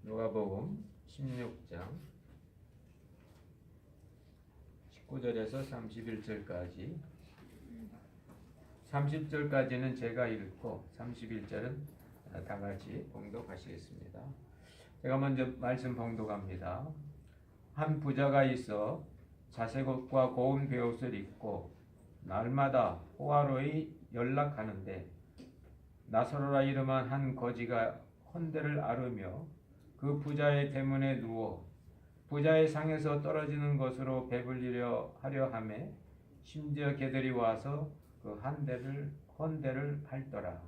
누가복음 16장 19절에서 31절까지 30절까지는 제가 읽고 31절은 다 같이 봉독하시겠습니다. 제가 먼저 말씀 봉독합니다. 한 부자가 있어 자색 옷과 고운 베옷을 입고 날마다 호화로이 연락하는데 나사로라 이름한 한 거지가 헌대를 앓으며 그 부자의 대문에 누워 부자의 상에서 떨어지는 것으로 배불리려 하려 하매 심지어 개들이 와서 그 헌대를 핥더라.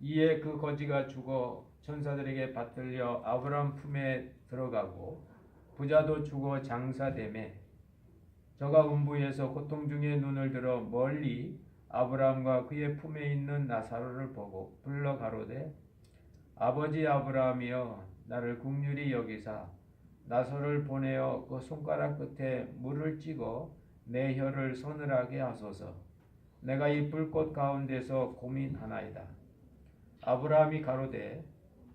이에 그 거지가 죽어 천사들에게 받들려 아브라함 품에 들어가고 부자도 죽어 장사되매 저가 음부에서 고통 중에 눈을 들어 멀리 아브라함과 그의 품에 있는 나사로를 보고 불러 가로되 아버지 아브라함이여 나를 긍휼히 여기사 나사로를 보내어 그 손가락 끝에 물을 찍어 내 혀를 서늘하게 하소서. 내가 이 불꽃 가운데서 고민하나이다. 아브라함이 가로되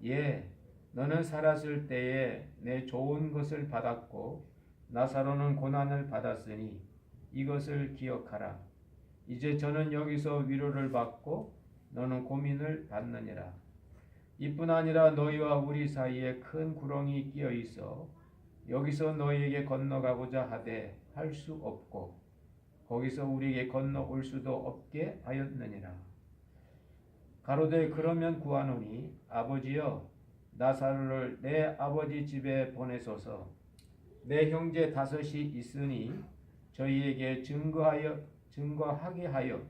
예 너는 살았을 때에 내 좋은 것을 받았고 나사로는 고난을 받았으니 이것을 기억하라. 이제 저는 여기서 위로를 받고 너는 고민을 받느니라. 이뿐 아니라 너희와 우리 사이에 큰 구렁이 끼어 있어 여기서 너희에게 건너가고자 하되 할 수 없고 거기서 우리에게 건너올 수도 없게 하였느니라. 가로되 그러면 구하노니 아버지여 나사로를 내 아버지 집에 보내소서. 내 형제 5이 있으니 저희에게 증거하게 하여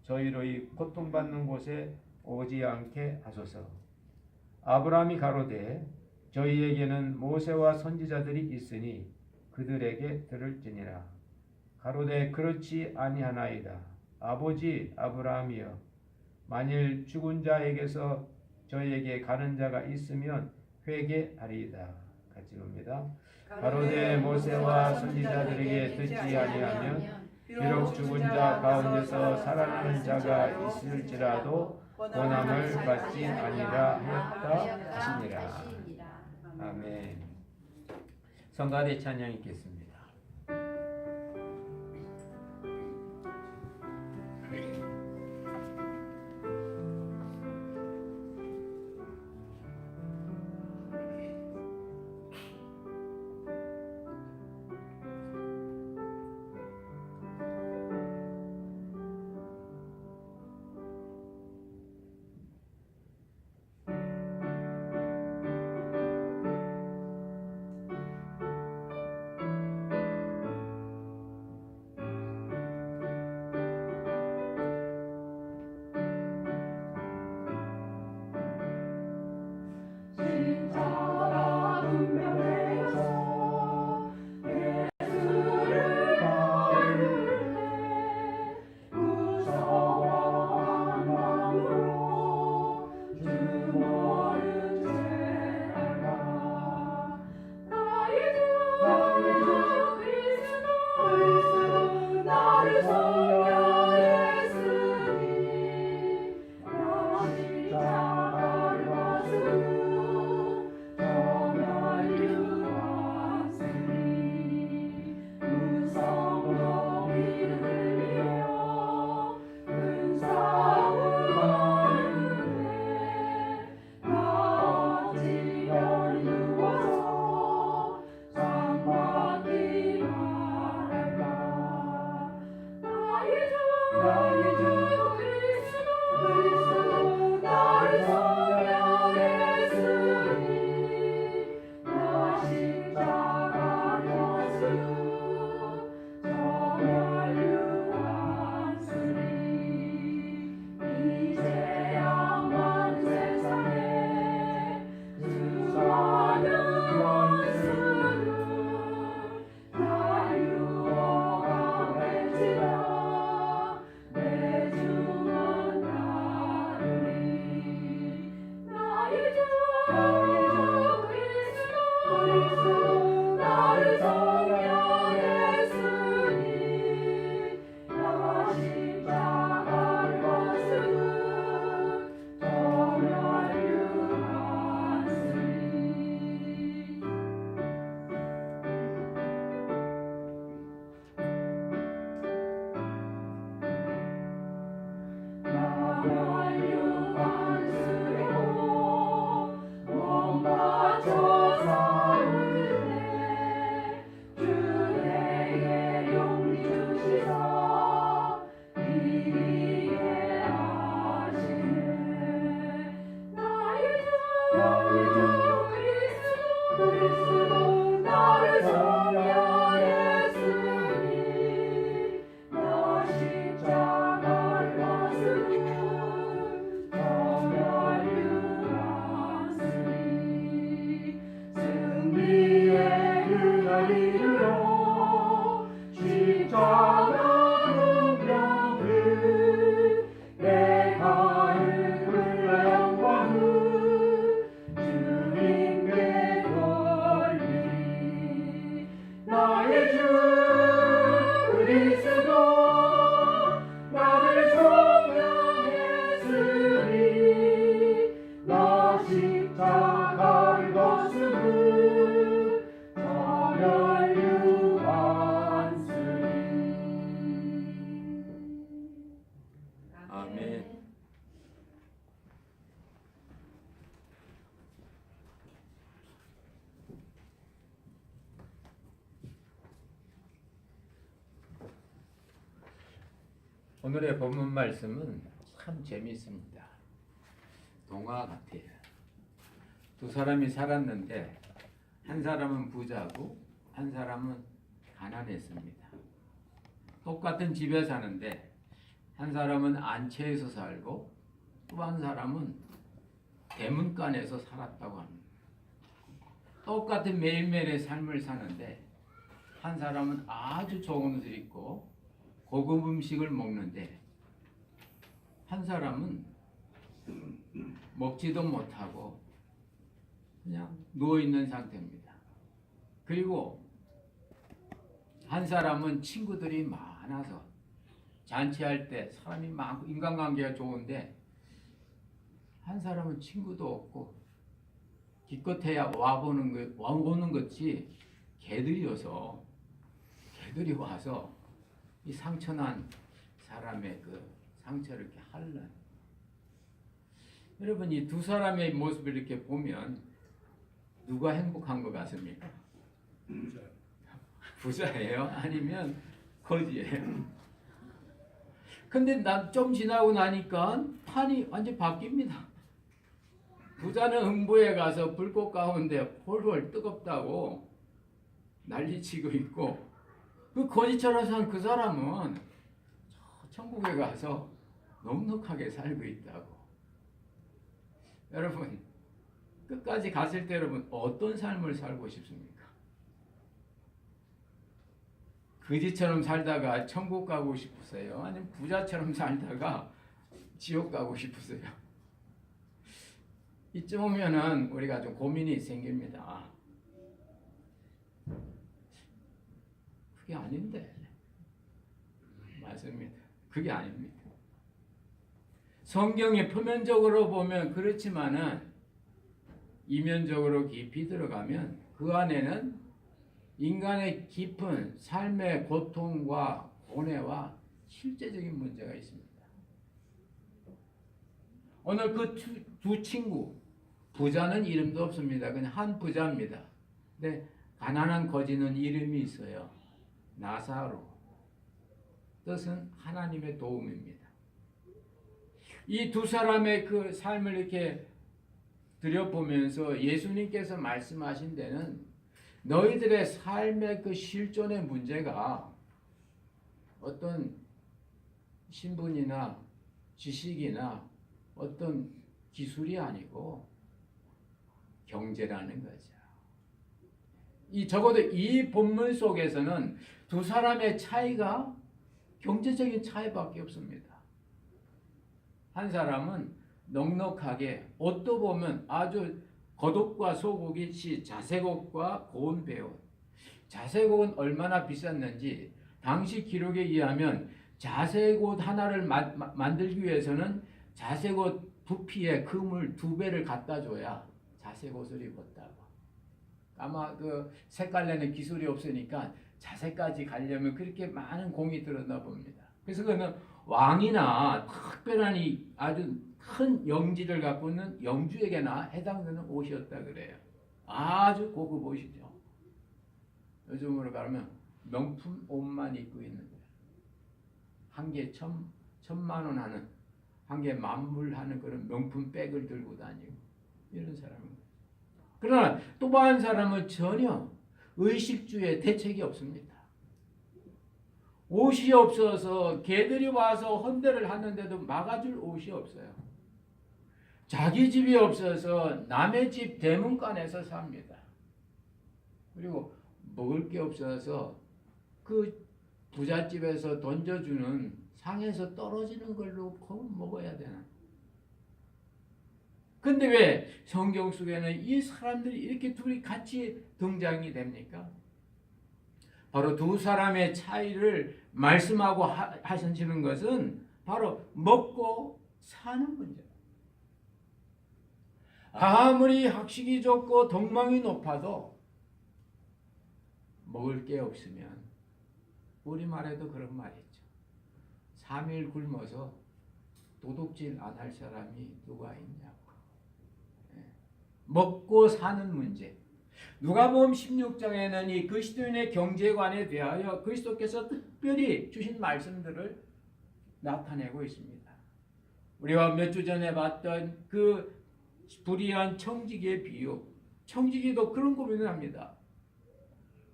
저희로 이 고통받는 곳에 오지 않게 하소서. 아브라함이 가로되 저희에게는 모세와 선지자들이 있으니 그들에게 들을지니라. 가로되 그렇지 아니하나이다. 아버지 아브라함이여 만일 죽은 자에게서 저희에게 가는 자가 있으면 회개하리이다. 같이 봅니다. 가로되 모세와 선지자들에게 듣지 아니하면 비록 죽은 자 가운데서 살아나는 자가 있을지라도 고난을 받지 아니라 하였다 하시니라. 아멘. 성가대 찬양 읽겠습니다. 십자가를 거스르 정멸유한스리. 아멘. 오늘의 본문 말씀은 참 재미있습니다. 동화 같아요. 두 사람이 살았는데 한 사람은 부자고 한 사람은 가난했습니다. 똑같은 집에 사는데 한 사람은 안채에서 살고 또 한 사람은 대문간에서 살았다고 합니다. 똑같은 매일매일의 삶을 사는데 한 사람은 아주 좋은 옷을 입고 고급 음식을 먹는데 한 사람은 먹지도 못하고 그냥 누워있는 상태입니다. 그리고 한 사람은 친구들이 많아서 잔치할 때 사람이 많고 인간관계가 좋은데 한 사람은 친구도 없고 기껏해야 와보는 것이 개들이 와서 이 상처난 사람의 그 상처를 이렇게 핥는. 여러분, 이 두 사람의 모습을 이렇게 보면 누가 행복한 것 같습니까? 부자예요? 아니면 거지예요? 근데 난 좀 지나고 나니까 판이 완전 바뀝니다. 부자는 흥부에 가서 불꽃 가운데 홀홀 뜨겁다고 난리치고 있고, 그 거지처럼 산 그 사람은 천국에 가서 넉넉하게 살고 있다고. 여러분, 끝까지 갔을 때 여러분 어떤 삶을 살고 싶습니까? 거지처럼 살다가 천국 가고 싶으세요? 아니면 부자처럼 살다가 지옥 가고 싶으세요? 이쯤 오면은 우리가 좀 고민이 생깁니다. 그게 아닌데. 맞습니다. 그게 아닙니다. 성경에 표면적으로 보면 그렇지만은 이면적으로 깊이 들어가면 그 안에는 인간의 깊은 삶의 고통과 고뇌와 실제적인 문제가 있습니다. 오늘 그 두 친구, 부자는 이름도 없습니다. 그냥 한 부자입니다. 근데 가난한 거지는 이름이 있어요. 나사로. 뜻은 하나님의 도움입니다. 이 두 사람의 그 삶을 이렇게 들여보면서 예수님께서 말씀하신 데는 너희들의 삶의 그 실존의 문제가 어떤 신분이나 지식이나 어떤 기술이 아니고 경제라는 거죠. 적어도 이 본문 속에서는 두 사람의 차이가 경제적인 차이밖에 없습니다. 한 사람은 넉넉하게, 옷도 보면 아주 겉옷과 속옷이 자색옷과 고운 배옷. 자색옷은 얼마나 비쌌는지 당시 기록에 의하면 자색옷 하나를 만들기 위해서는 자색옷 부피에 금을 2배를 갖다 줘야 자색옷을 입었다고. 아마 그 색깔 내는 기술이 없으니까 자색까지 가려면 그렇게 많은 공이 들었나 봅니다. 그래서 그는 왕이나 특별한 아주 큰 영지를 갖고 있는 영주에게나 해당되는 옷이었다 그래요. 아주 고급 옷이죠. 요즘으로 말하면 명품 옷만 입고 있는 거예요. 한 개 1,000만 원 하는, 한 개 만불 하는 그런 명품 백을 들고 다니고 이런 사람입니다. 그러나 또 다른 사람은 전혀 의식주에 대책이 없습니다. 옷이 없어서 개들이 와서 헌대를 하는데도 막아줄 옷이 없어요. 자기 집이 없어서 남의 집 대문간에서 삽니다. 그리고 먹을 게 없어서 그 부잣집에서 던져주는 상에서 떨어지는 걸로 먹어야 되나. 근데 왜 성경 속에는 이 사람들이 이렇게 둘이 같이 등장이 됩니까? 바로 두 사람의 차이를 말씀하고 하시는 것은 바로 먹고 사는 문제. 아무리 학식이 좋고 덕망이 높아도 먹을 게 없으면, 우리말에도 그런 말이 있죠. 3일 굶어서 도둑질 안 할 사람이 누가 있냐고. 먹고 사는 문제. 누가복음 16장에는 이 그리스도인의 경제관에 대하여 그리스도께서 특별히 주신 말씀들을 나타내고 있습니다. 우리가 몇 주 전에 봤던 그 불의한 청지기의 비유, 청지기도 그런 고민을 합니다.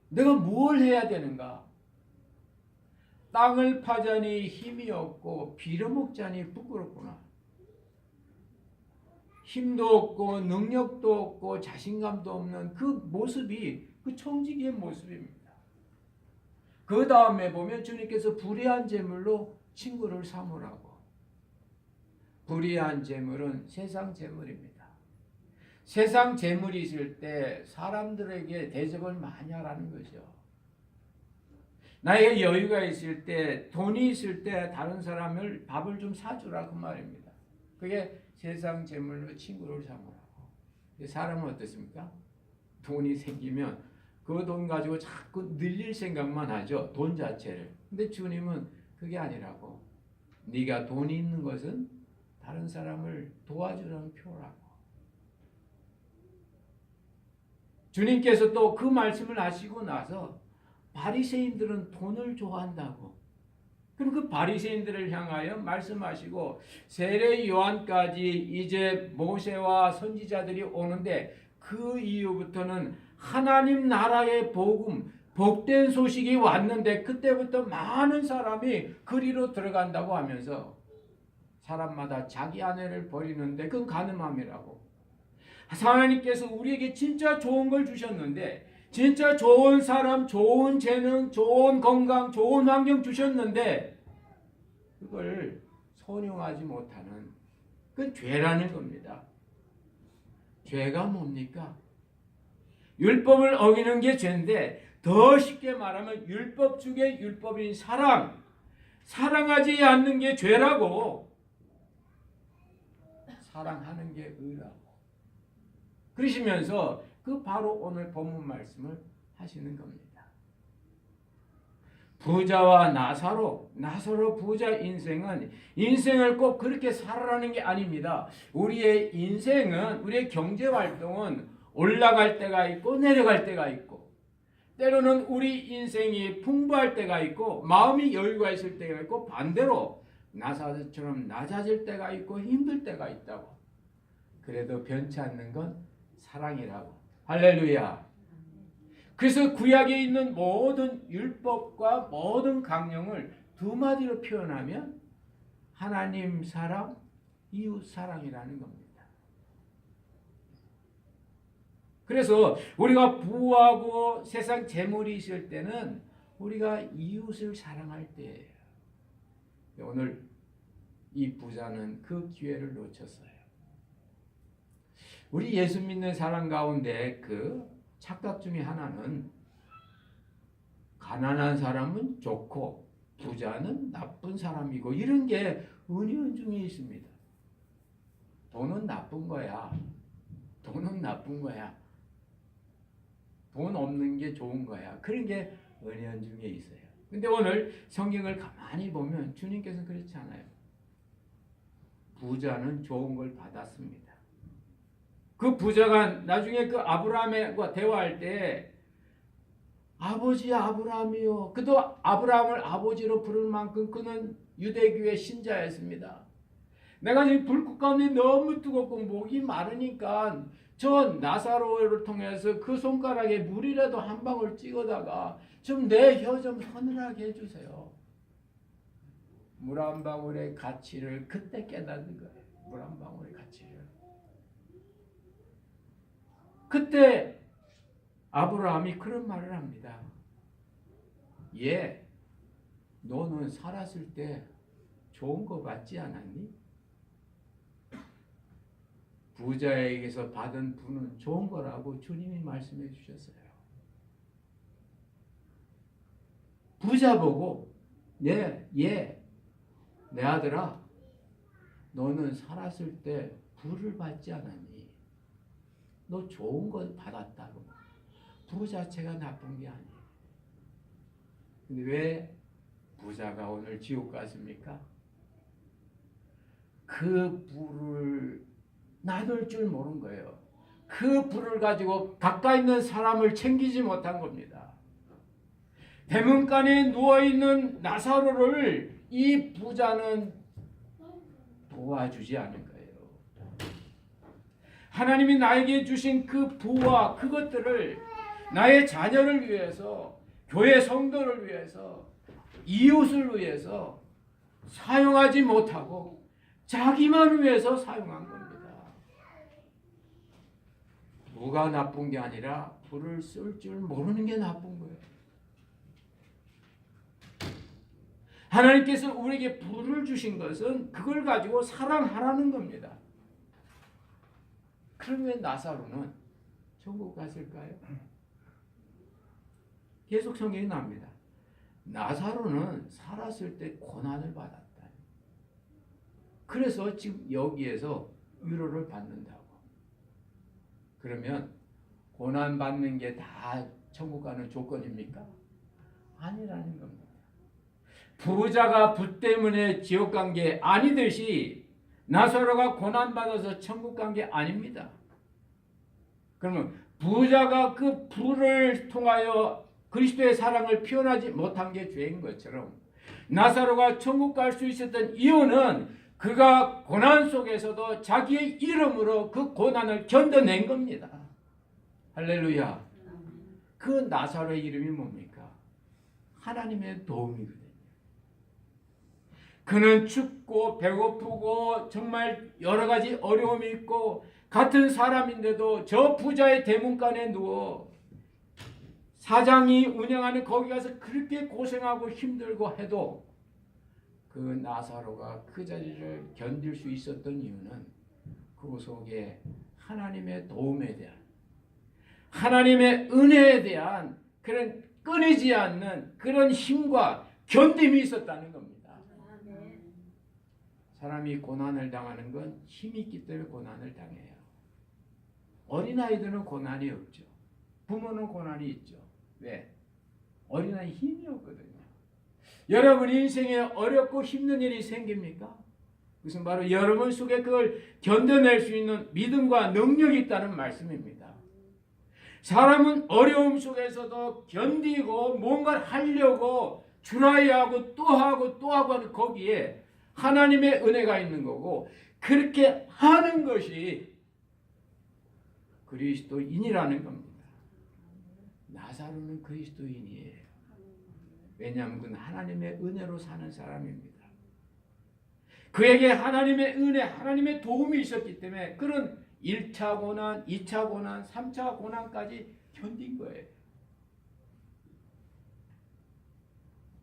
내가 뭘 해야 되는가? 땅을 파자니 힘이 없고 빌어먹자니 부끄럽구나. 힘도 없고 능력도 없고 자신감도 없는 그 모습이 그 청지기의 모습입니다. 그 다음에 보면 주님께서 불의한 재물로 친구를 삼으라고. 불의한 재물은 세상 재물입니다. 세상 재물이 있을 때 사람들에게 대접을 많이 하라는 거죠. 나에게 여유가 있을 때, 돈이 있을 때 다른 사람을 밥을 좀 사주라 그 말입니다. 그게 세상 재물로 친구를 삼으라고. 사람은 어떻습니까? 돈이 생기면 그 돈 가지고 자꾸 늘릴 생각만 하죠. 돈 자체를. 근데 주님은 그게 아니라고. 네가 돈이 있는 것은 다른 사람을 도와주라는 표라고. 주님께서 또 그 말씀을 하시고 나서 바리새인들은 돈을 좋아한다고. 그럼 그 바리새인들을 향하여 말씀하시고, 세례 요한까지 이제 모세와 선지자들이 오는데 그 이후부터는 하나님 나라의 복음, 복된 소식이 왔는데 그때부터 많은 사람이 그리로 들어간다고 하면서 사람마다 자기 아내를 버리는데 그건 간음함이라고. 하나님께서 우리에게 진짜 좋은 걸 주셨는데, 진짜 좋은 사람, 좋은 재능, 좋은 건강, 좋은 환경 주셨는데 그걸 선용하지 못하는, 그건 죄라는 겁니다. 죄가 뭡니까? 율법을 어기는 게 죄인데, 더 쉽게 말하면 율법 중에 율법인 사랑, 사랑하지 않는 게 죄라고, 사랑하는 게 의라고. 그러시면서 그 바로 오늘 본문 말씀을 하시는 겁니다. 부자와 나사로 부자 인생은 인생을 꼭 그렇게 살아라는 게 아닙니다. 우리의 인생은, 우리의 경제 활동은 올라갈 때가 있고 내려갈 때가 있고, 때로는 우리 인생이 풍부할 때가 있고 마음이 여유가 있을 때가 있고, 반대로 나사로처럼 낮아질 때가 있고 힘들 때가 있다고. 그래도 변치 않는 건 사랑이라고. 할렐루야. 그래서 구약에 있는 모든 율법과 모든 강령을 두 마디로 표현하면 하나님 사랑, 이웃 사랑이라는 겁니다. 그래서 우리가 부하고 세상 재물이 있을 때는 우리가 이웃을 사랑할 때예요. 오늘 이 부자는 그 기회를 놓쳤어요. 우리 예수 믿는 사람 가운데 그 착각 중에 하나는, 가난한 사람은 좋고 부자는 나쁜 사람이고, 이런 게 은연 중에 있습니다. 돈은 나쁜 거야. 돈은 나쁜 거야. 돈 없는 게 좋은 거야. 그런 게 은연 중에 있어요. 근데 오늘 성경을 가만히 보면 주님께서는 그렇지 않아요. 부자는 좋은 걸 받았습니다. 그 부자가 나중에 그 아브라함과 대화할 때, 아버지 아브라함이요. 그도 아브라함을 아버지로 부를 만큼 그는 유대교의 신자였습니다. 내가 지금 불꽃 가운데 너무 뜨겁고 목이 마르니까 저 나사로를 통해서 그 손가락에 물이라도 한 방울 찍어다가 좀 내 혀 좀 서늘하게 해주세요. 물 한 방울의 가치를 그때 깨닫는 거예요. 물 한 방울의 가치를. 그때 아브라함이 그런 말을 합니다. 너는 살았을 때 좋은 거 받지 않았니? 부자에게서 받은 부는 좋은 거라고 주님이 말씀해 주셨어요. 부자 보고 내 아들아, 너는 살았을 때 부를 받지 않았니? 너 좋은 건 받았다고. 부르 자체가 나쁜 게 아니에요. 근데 왜 부자가 오늘 지옥 갔습니까? 그 부를 나눌 줄 모른 거예요. 그 부를 가지고 가까이 있는 사람을 챙기지 못한 겁니다. 대문간에 누워있는 나사로를 이 부자는 도와주지 않은 거예요. 하나님이 나에게 주신 그 부와 그것들을 나의 자녀를 위해서, 교회 성도를 위해서, 이웃을 위해서 사용하지 못하고 자기만 위해서 사용한 겁니다. 부가 나쁜 게 아니라 부를 쓸 줄 모르는 게 나쁜 거예요. 하나님께서 우리에게 부를 주신 것은 그걸 가지고 사랑하라는 겁니다. 그럼 왜 나사로는 천국 갔을까요? 계속 성경이 나옵니다. 나사로는 살았을 때 고난을 받았다. 그래서 지금 여기에서 위로를 받는다고. 그러면 고난 받는 게 다 천국 가는 조건입니까? 아니라는 겁니다. 부자가 부 때문에 지옥 간 게 아니듯이 나사로가 고난 받아서 천국 간 게 아닙니다. 그러면 부자가 그 부를 통하여 그리스도의 사랑을 표현하지 못한 게 죄인 것처럼 나사로가 천국 갈 수 있었던 이유는 그가 고난 속에서도 자기의 이름으로 그 고난을 견뎌낸 겁니다. 할렐루야. 그 나사로의 이름이 뭡니까? 하나님의 도움이거든요. 그는 춥고 배고프고 정말 여러 가지 어려움이 있고 같은 사람인데도 저 부자의 대문간에 누워 사장이 운영하는 거기 가서 그렇게 고생하고 힘들고 해도 그 나사로가 그 자리를 견딜 수 있었던 이유는 그 속에 하나님의 도움에 대한, 하나님의 은혜에 대한 그런 끊이지 않는 그런 힘과 견딤이 있었다는 겁니다. 사람이 고난을 당하는 건 힘이 있기 때문에 고난을 당해요. 어린아이들은 고난이 없죠. 부모는 고난이 있죠. 왜? 어린아이 힘이 없거든요. 여러분 인생에 어렵고 힘든 일이 생깁니까? 그것은 바로 여러분 속에 그걸 견뎌낼 수 있는 믿음과 능력이 있다는 말씀입니다. 사람은 어려움 속에서도 견디고 뭔가를 하려고 주라이하고 또 하고 또 하고 하는 거기에 하나님의 은혜가 있는 거고 그렇게 하는 것이 그리스도인이라는 겁니다. 나사로는 그리스도인이에요. 왜냐하면 그는 하나님의 은혜로 사는 사람입니다. 그에게 하나님의 은혜, 하나님의 도움이 있었기 때문에 그는 1차 고난, 2차 고난, 3차 고난까지 견딘 거예요.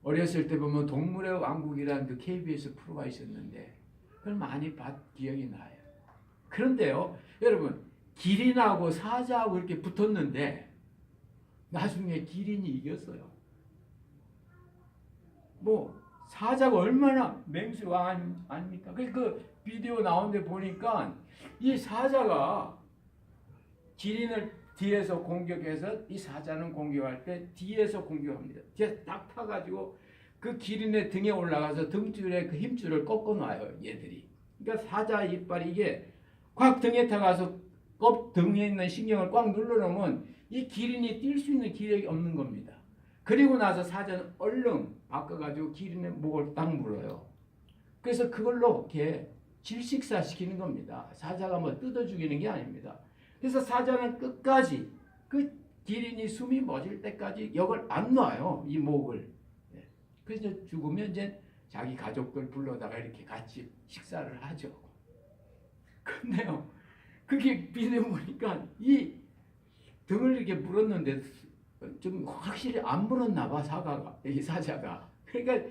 어렸을 때 보면 동물의 왕국이라는 그 KBS 프로가 있었는데 그걸 많이 봤 기억이 나요. 그런데요, 여러분 기린하고 사자하고 이렇게 붙었는데 나중에 기린이 이겼어요. 뭐 사자가 얼마나 맹수왕 아닙니까? 그 비디오 나오는데 보니까 이 사자가 기린을 뒤에서 공격해서 이 사자는 공격할 때 뒤에서 공격합니다. 뒤에 딱 타가지고 그 기린의 등에 올라가서 등줄에 그 힘줄을 꺾어놔요. 얘들이. 그러니까 사자 이빨이 이게 꽉 등에 타가서 등에 있는 신경을 꽉 눌러놓으면 이 기린이 뛸 수 있는 기력이 없는 겁니다. 그리고 나서 사자는 얼른 바꿔가지고 기린의 목을 딱 물어요. 그래서 그걸로 이렇게 질식사시키는 겁니다. 사자가 뭐 뜯어 죽이는 게 아닙니다. 그래서 사자는 끝까지 그 기린이 숨이 멎을 때까지 역을 안 놔요. 이 목을. 그래서 죽으면 이제 자기 가족들 불러다가 이렇게 같이 식사를 하죠. 근데요, 그게 비디오 보니까 이 등을 이렇게 물었는데 좀 확실히 안 물었나 봐, 이 사자가. 그러니까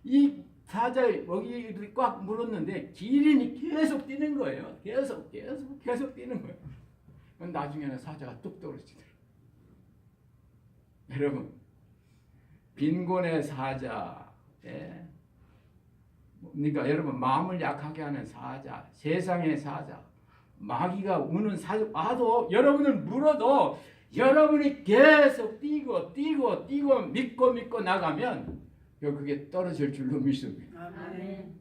이 사자 여기 꽉 물었는데 기린이 계속 뛰는 거예요. 계속 뛰는 거예요. 나중에는 사자가 뚝 떨어지더라고요. 여러분, 빈곤의 사자, 그러니까 여러분 마음을 약하게 하는 사자, 세상의 사자, 마귀가 우는 사주 와도 여러분을 물어도 여러분이 계속 뛰고 믿고 나가면 그게 떨어질 줄로 믿습니다. 아멘.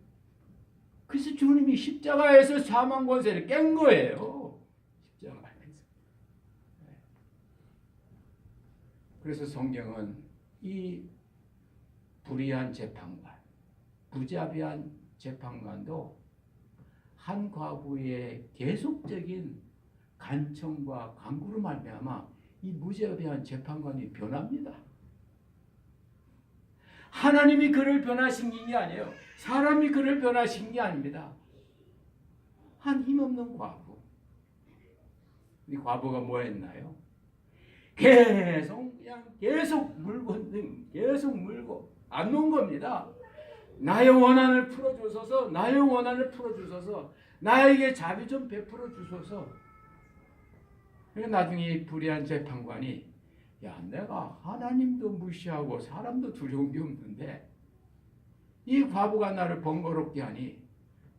그래서 주님이 십자가에서 사망 권세를 깬 거예요. 십자가에서. 그래서 성경은 이 불의한 재판관, 부자비한 재판관도 한 과부의 계속적인 간청과 간구로 말미암아 이 무자비한 재판관이 변합니다. 하나님이 그를 변화시킨 게 아니에요. 사람이 그를 변화시킨 게 아닙니다. 한 힘없는 과부. 이 과부가 뭐 했나요? 계속 물고 안 놓은 겁니다. 나의 원한을 풀어주소서, 나에게 자비 좀 베풀어 주소서. 나중에 이 불의한 재판관이 야, 내가 하나님도 무시하고 사람도 두려운 게 없는데 이 과부가 나를 번거롭게 하니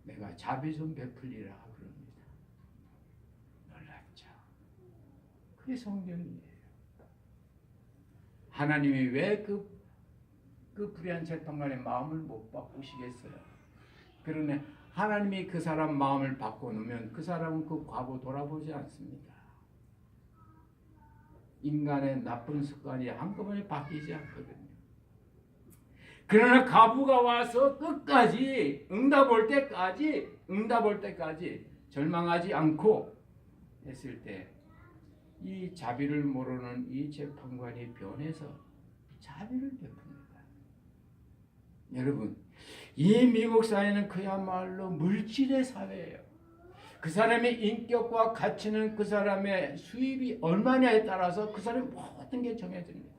내가 자비 좀 베풀리라 그럽니다. 놀랍죠. 그게 성경이에요. 하나님이 왜 그 불의한 재판관의 마음을 못 바꾸시겠어요? 그러네 하나님이 그 사람 마음을 바꿔놓으면 그 사람은 그 과부 돌아보지 않습니다. 인간의 나쁜 습관이 한꺼번에 바뀌지 않거든요. 그러나 과부가 와서 끝까지 응답 올 때까지 절망하지 않고 했을 때 이 자비를 모르는 이 재판관이 변해서 자비를 베풉니다. 여러분, 이 미국 사회는 그야말로 물질의 사회예요. 그 사람의 인격과 가치는 그 사람의 수입이 얼마냐에 따라서 그 사람의 모든 게 정해집니다.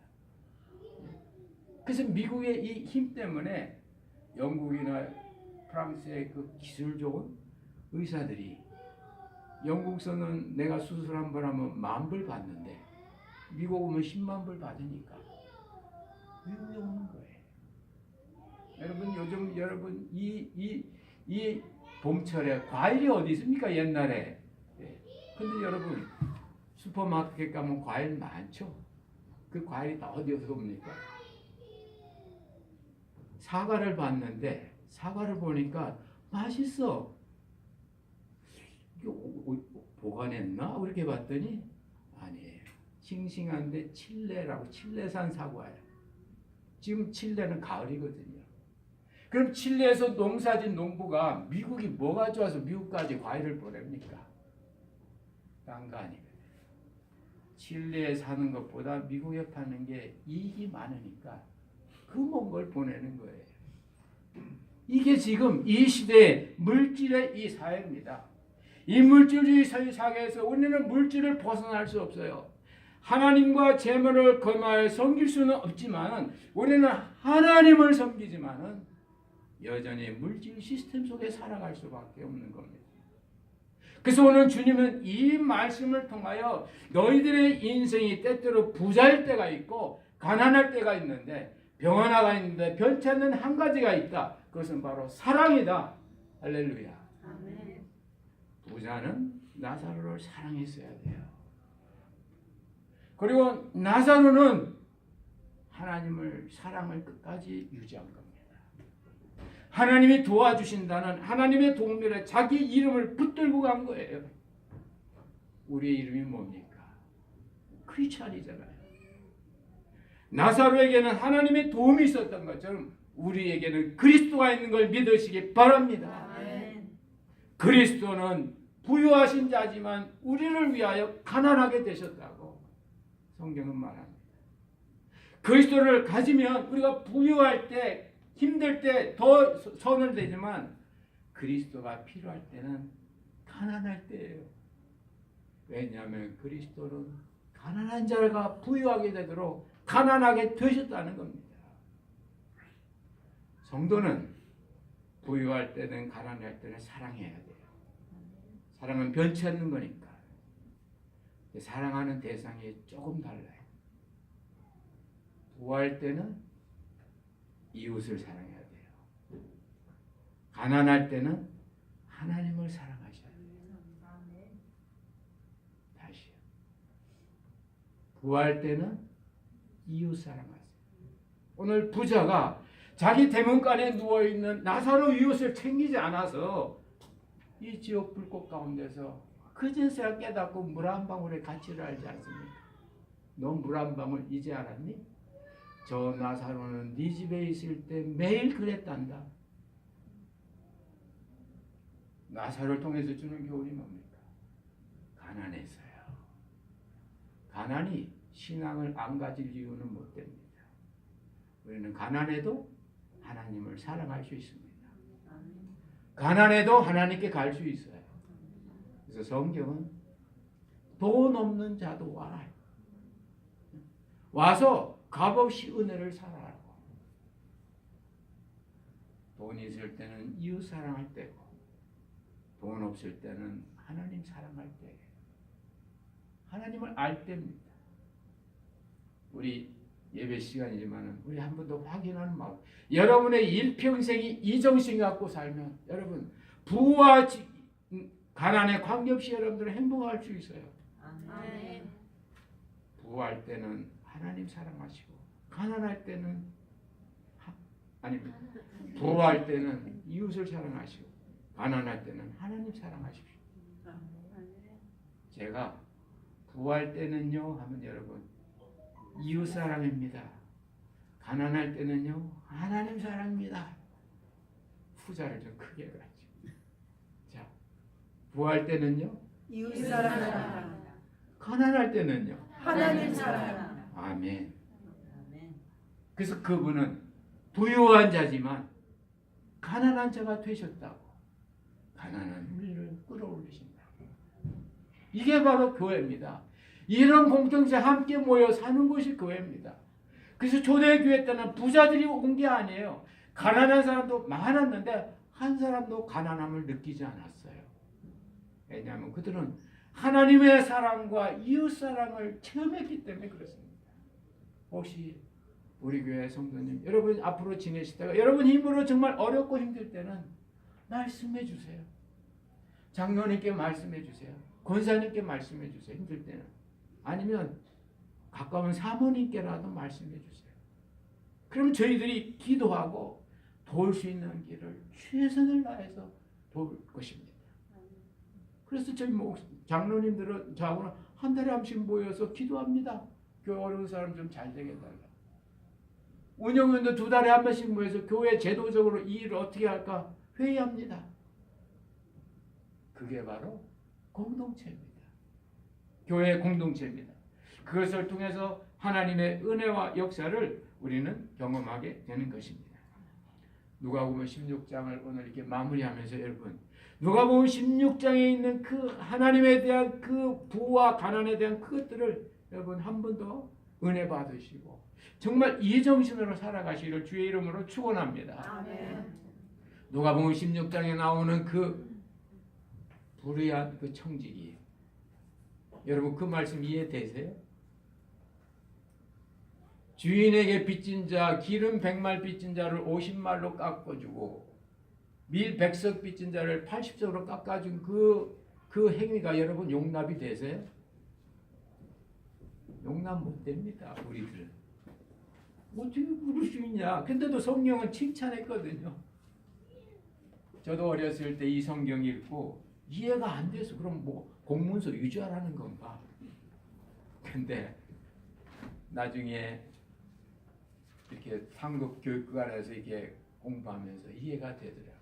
그래서 미국의 이 힘 때문에 영국이나 프랑스의 그 기술 좋은 의사들이 영국서는 내가 수술 한 번 하면 10,000불 받는데 미국 오면 10만 불 받으니까 미국에 오는 거예요. 여러분 이 봄철에 과일이 어디 있습니까? 옛날에. 근데 여러분 슈퍼마켓 가면 과일 많죠. 그 과일이 다 어디서 옵니까? 사과를 봤는데 사과를 보니까 맛있어. 이거 보관했나? 이렇게 봤더니 아니에요. 싱싱한데 칠레산 사과예요. 지금 칠레는 가을이거든요. 그럼 칠레에서 농사진 농부가 미국이 뭐가 좋아서 미국까지 과일을 보냅니까? 딴 거 아니거든요. 칠레에 사는 것보다 미국에 파는 게 이익이 많으니까 그 먼 걸 보내는 거예요. 이게 지금 이 시대의 물질의 이 사회입니다. 이 물질주의 사회에서 우리는 물질을 벗어날 수 없어요. 하나님과 재물을 겸하여 섬길 수는 없지만 우리는 하나님을 섬기지만은 여전히 물질 시스템 속에 살아갈 수밖에 없는 겁니다. 그래서 오늘 주님은 이 말씀을 통하여 너희들의 인생이 때때로 부자일 때가 있고 가난할 때가 있는데 병원화가 있는데 변치 않는 한 가지가 있다. 그것은 바로 사랑이다. 할렐루야. 아멘. 부자는 나사로를 사랑했어야 돼요. 그리고 나사로는 하나님을 사랑을 끝까지 유지한 겁니다. 하나님이 도와주신다는 하나님의 도움에 자기 이름을 붙들고 간 거예요. 우리의 이름이 뭡니까? 크리스찬이잖아요. 나사로에게는 하나님의 도움이 있었던 것처럼 우리에게는 그리스도가 있는 걸 믿으시기 바랍니다. 아멘. 그리스도는 부유하신 자지만 우리를 위하여 가난하게 되셨다고 성경은 말합니다. 그리스도를 가지면 우리가 부유할 때 힘들 때 더 선을 되지만 그리스도가 필요할 때는 가난할 때예요. 왜냐하면 그리스도는 가난한 자가 부유하게 되도록 가난하게 되셨다는 겁니다. 성도는 부유할 때는 가난할 때는 사랑해야 돼요. 사랑은 변치 않는 거니까. 사랑하는 대상이 조금 달라요. 부할 때는 이웃을 사랑해야 돼요. 가난할 때는 하나님을 사랑하셔야 돼요. 부할 때는 이웃 사랑하세요. 오늘 부자가 자기 대문간에 누워있는 나사로 이웃을 챙기지 않아서 이 지옥 불꽃 가운데서 그제서야 깨닫고 물 한 방울의 가치를 알지 않습니까? 너 물 한 방울 이제 알았니? 저 나사로는 네 집에 있을 때 매일 그랬단다. 나사로를 통해서 주는 교훈이 뭡니까? 가난해서요. 가난이 신앙을 안 가질 이유는 못 됩니다. 우리는 가난해도 하나님을 사랑할 수 있습니다. 가난해도 하나님께 갈 수 있어요. 그래서 성경은 돈 없는 자도 와서 값없이 은혜를 살아라고. 돈 있을 때는 이웃 사랑할 때고 돈 없을 때는 하나님 사랑할 때, 하나님을 알 때입니다. 우리 예배 시간이지만 우리 한 번 더 확인하는 마음. 여러분의 일평생이 이정신 갖고 살면 여러분 부와 가난에 관계없이 여러분들은 행복할 수 있어요. 아멘. 부할 때는 하나님 사랑하시고 가난할 때는 부할 때는 이웃을 사랑하시고 가난할 때는 하나님 사랑하십시오. 제가 부할 때는요 하면 여러분 이웃 사랑입니다. 가난할 때는요 하나님 사랑입니다. 후자를 좀 크게 가지고. 자, 부할 때는요 이웃 사랑하라. 가난할 때는요 하나님 사랑하라. 아멘. 아멘. 그래서 그분은 부유한 자지만 가난한 자가 되셨다고. 가난한 우리를 끌어올리신다. 이게 바로 교회입니다. 이런 공동체 함께 모여 사는 것이 교회입니다. 그래서 초대교회 때는 부자들이 온 게 아니에요. 가난한 사람도 많았는데 한 사람도 가난함을 느끼지 않았어요. 왜냐하면 그들은 하나님의 사랑과 이웃 사랑을 체험했기 때문에 그렇습니다. 혹시 우리 교회 성도님 여러분 앞으로 지내시다가 여러분 힘으로 정말 어렵고 힘들 때는 말씀해 주세요. 장로님께 말씀해 주세요. 권사님께 말씀해 주세요. 힘들 때는. 아니면 가까운 사모님께라도 말씀해 주세요. 그럼 저희들이 기도하고 도울 수 있는 길을 최선을 다해서 도울 것입니다. 그래서 저희 장로님들은 저하고는 한 달에 한 번씩 모여서 기도합니다. 교회 어려운 사람 좀 잘 되게 해달라. 운영위원도 2달에 한 번씩 모여서 교회 제도적으로 이 일을 어떻게 할까 회의합니다. 그게 바로 공동체입니다. 교회 공동체입니다. 그것을 통해서 하나님의 은혜와 역사를 우리는 경험하게 되는 것입니다. 누가복음 16장을 오늘 이렇게 마무리하면서 여러분 누가복음 16장에 있는 그 하나님에 대한 그 부와 가난에 대한 그것들을 여러분 한 번 더 은혜 받으시고 정말 이 정신으로 살아가시기를 주의 이름으로 축원합니다. 아멘. 누가복음 16장에 나오는 그 불의한 그 청지기 여러분 그 말씀 이해되세요? 주인에게 빚진 자 기름 100말 빚진 자를 50말로 깎아주고 밀 100석 빚진 자를 80석으로 깎아준 그 행위가 여러분 용납이 되세요? 용납 못 됩니다. 우리들은 어떻게 그럴 수 있냐? 근데도 성경은 칭찬했거든요. 저도 어렸을 때 이 성경 읽고 이해가 안 돼서 그럼 뭐 공문서 유지하라는 건가? 근데 나중에 이렇게 한국 교육관에서 이렇게 공부하면서 이해가 되더라고요.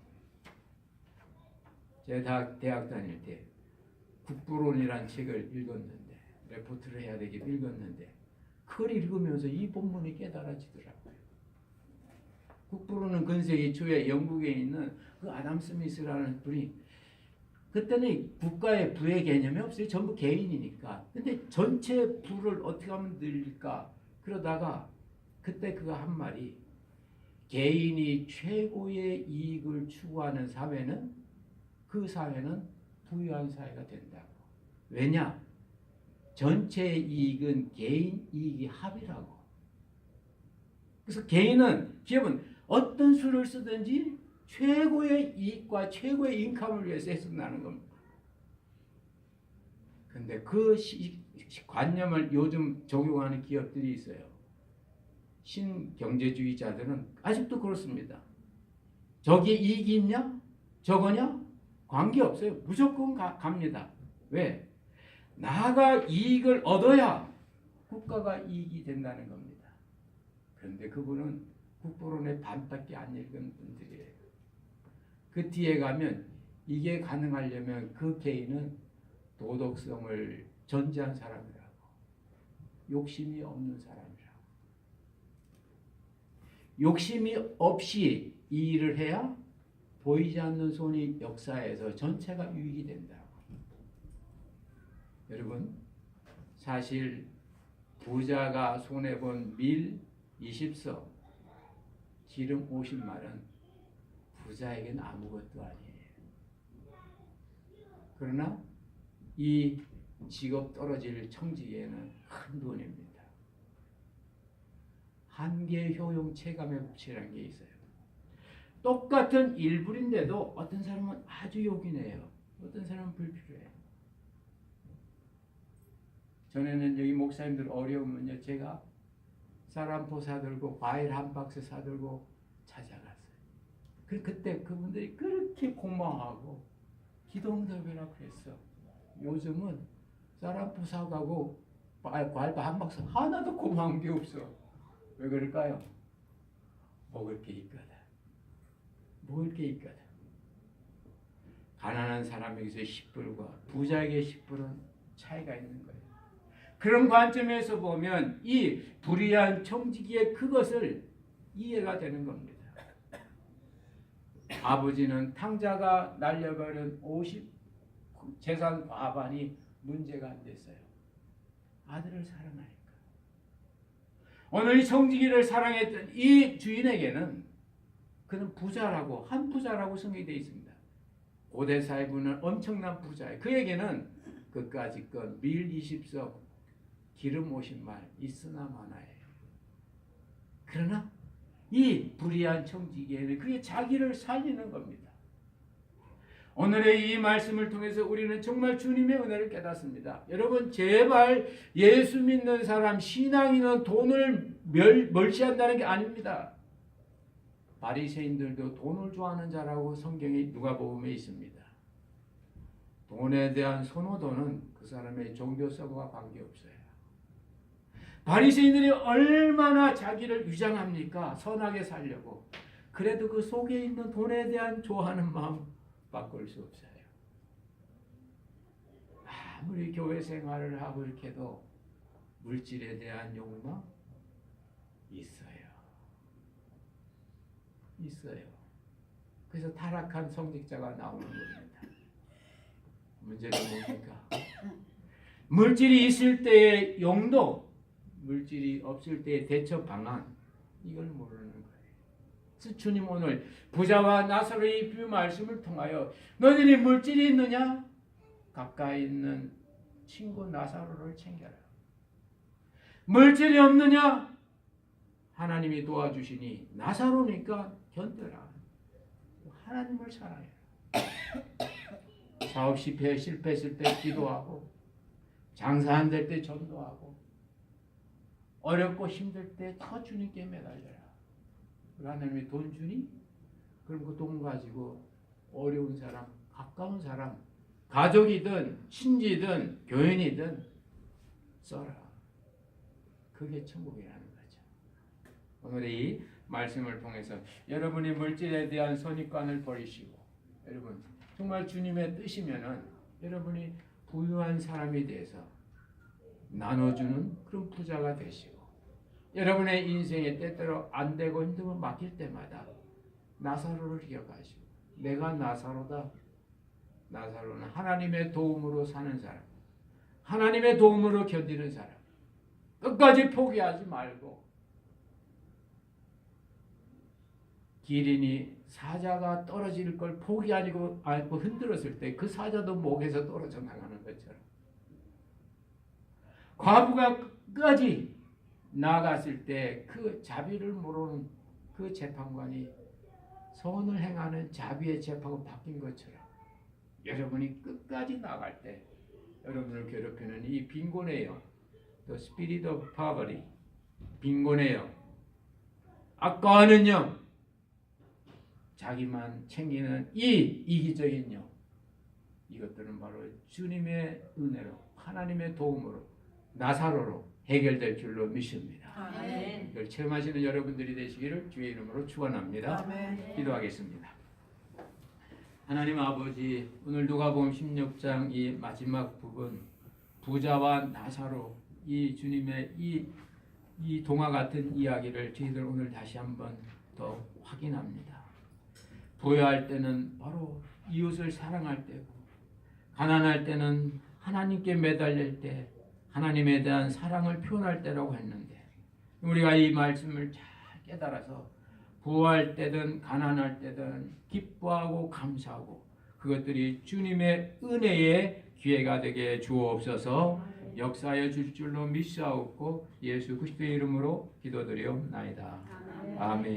제가 대학 다닐 때 국부론이라는 책을 읽었는데 레포트를 해야 되게 읽었는데 그걸 읽으면서 이 본문이 깨달아지더라고요. 국부론은 근세기 초에 영국에 있는 그 아담 스미스라는 분이 그때는 국가의 부의 개념이 없어요. 전부 개인이니까. 근데 전체 부를 어떻게 하면 늘릴까? 그러다가 그때 그가 한 말이 개인이 최고의 이익을 추구하는 사회는 그 사회는 부유한 사회가 된다고. 왜냐? 전체 이익은 개인 이익이 합이라고. 그래서 개인은 기업은 어떤 수를 쓰든지 최고의 이익과 최고의 인컴을 위해서 애쓴다는 겁니다. 근데 그 관념을 요즘 적용하는 기업들이 있어요. 신경제주의자들은 아직도 그렇습니다. 저기에 이익이 있냐? 저거냐? 관계없어요. 무조건 갑니다. 왜? 나가 이익을 얻어야 국가가 이익이 된다는 겁니다. 그런데 그분은 국보론의 반밖에 안 읽은 분들이에요. 그 뒤에 가면 이게 가능하려면 그 개인은 도덕성을 전제한 사람이라고, 욕심이 없는 사람이라고. 욕심이 없이 이 일을 해야 보이지 않는 손이 역사에서 전체가 유익이 된다고. 여러분, 사실 부자가 손해본 밀 20석, 기름 50말은 부자에게는 아무것도 아니에요. 그러나 이 직업 떨어질 청지기에는 큰 돈입니다. 한계 효용 체감의 법칙이라는 게 있어요. 똑같은 일불인데도 어떤 사람은 아주 요긴해요. 어떤 사람은 불필요해요. 전에는 여기 목사님들 어려우면요, 제가 쌀1포 사들고 과일 1박스 사들고 찾아갔어요. 그때 그분들이 그렇게 고마워하고 기도응답이라고 그랬어. 요즘은 쌀1포 사가고 과일 1박스 하나도 고마운 게 없어. 왜 그럴까요? 먹을 게 있거든. 먹을 게 있거든. 가난한 사람에게서 10불과 부자에게 10불은 차이가 있는 거예요. 그런 관점에서 보면 이 불의한 청지기의 그것을 이해가 되는 겁니다. 아버지는 탕자가 날려버린 50 재산 과반이 문제가 안 됐어요. 아들을 사랑하니까. 오늘 이 청지기를 사랑했던 이 주인에게는 그는 부자라고, 한 부자라고 성경이 되어 있습니다. 고대 사회부는 엄청난 부자예요. 그에게는 그까짓 것 밀 20석, 기름 50말 있으나 마나예요. 그러나 이 불의한 청지기에는 그게 자기를 살리는 겁니다. 오늘의 이 말씀을 통해서 우리는 정말 주님의 은혜를 깨닫습니다. 여러분, 제발 예수 믿는 사람, 신앙인은 돈을 멀시한다는 게 아닙니다. 바리새인들도 돈을 좋아하는 자라고 성경에 누가복음에 있습니다. 돈에 대한 선호도는 그 사람의 종교성과 관계없어요. 바리새인들이 얼마나 자기를 위장합니까? 선하게 살려고. 그래도 그 속에 있는 돈에 대한 좋아하는 마음 바꿀 수 없어요. 아무리 교회 생활을 하고 이렇게 해도 물질에 대한 욕망 있어요. 있어요. 그래서 타락한 성직자가 나오는 겁니다. 문제는 뭡니까? 물질이 있을 때의 용도, 물질이 없을 때의 대처 방안, 이걸 모르는 거예요. 그래서 주님 오늘 부자와 나사로의 비유 말씀을 통하여 너희들이 물질이 있느냐? 가까이 있는 친구 나사로를 챙겨라. 물질이 없느냐? 하나님이 도와주시니 나사로니까 견뎌라. 하나님을 사랑해라. 사업 실패했을 때 기도하고, 장사 안 될 때 전도하고, 어렵고 힘들 때 더 주님께 매달려라. 하나님이 돈 주니? 그럼 그 돈 가지고 어려운 사람, 가까운 사람, 가족이든 친지든 교인이든 써라. 그게 천국이라는 거죠. 오늘 이 말씀을 통해서 여러분이 물질에 대한 선입관을 버리시고, 여러분 정말 주님의 뜻이면은 여러분이 부유한 사람이 돼서 나눠주는 그런 부자가 되시고, 여러분의 인생에 때때로 안 되고 힘들고 막힐 때마다 나사로를 기억하시고, 내가 나사로다. 나사로는 하나님의 도움으로 사는 사람, 하나님의 도움으로 견디는 사람, 끝까지 포기하지 말고, 기린이 사자가 떨어질 걸 포기하고 알고 흔들었을 때 그 사자도 목에서 떨어져 나가는 것처럼, 과부가 끝까지 나아갔을 때 그 자비를 모르는 그 재판관이 선을 행하는 자비의 재판으로 바뀐 것처럼, 여러분이 끝까지 나아갈 때 여러분을 괴롭히는 이 빈곤해요. The spirit of poverty. 빈곤해요. 아까워하는 영. 자기만 챙기는 이 이기적인 영. 이것들은 바로 주님의 은혜로 하나님의 도움으로 나사로로 해결될 줄로 믿습니다. 아멘. 이걸 체험하시는 여러분들이 되시기를 주의 이름으로 축원합니다. 아멘. 기도하겠습니다. 하나님 아버지, 오늘 누가복음 16장 이 마지막 부분 부자와 나사로 이 주님의 이 동화 같은 이야기를 저희들 오늘 다시 한번 더 확인합니다. 부여할 때는 바로 이웃을 사랑할 때고, 가난할 때는 하나님께 매달릴 때 하나님에 대한 사랑을 표현할 때라고 했는데, 우리가 이 말씀을 잘 깨달아서 부할 때든 가난할 때든 기뻐하고 감사하고 그것들이 주님의 은혜의 기회가 되게 주옵소서. 역사하여 줄 줄로 믿사옵고 예수 그리스도의 이름으로 기도드리옵나이다. 아멘.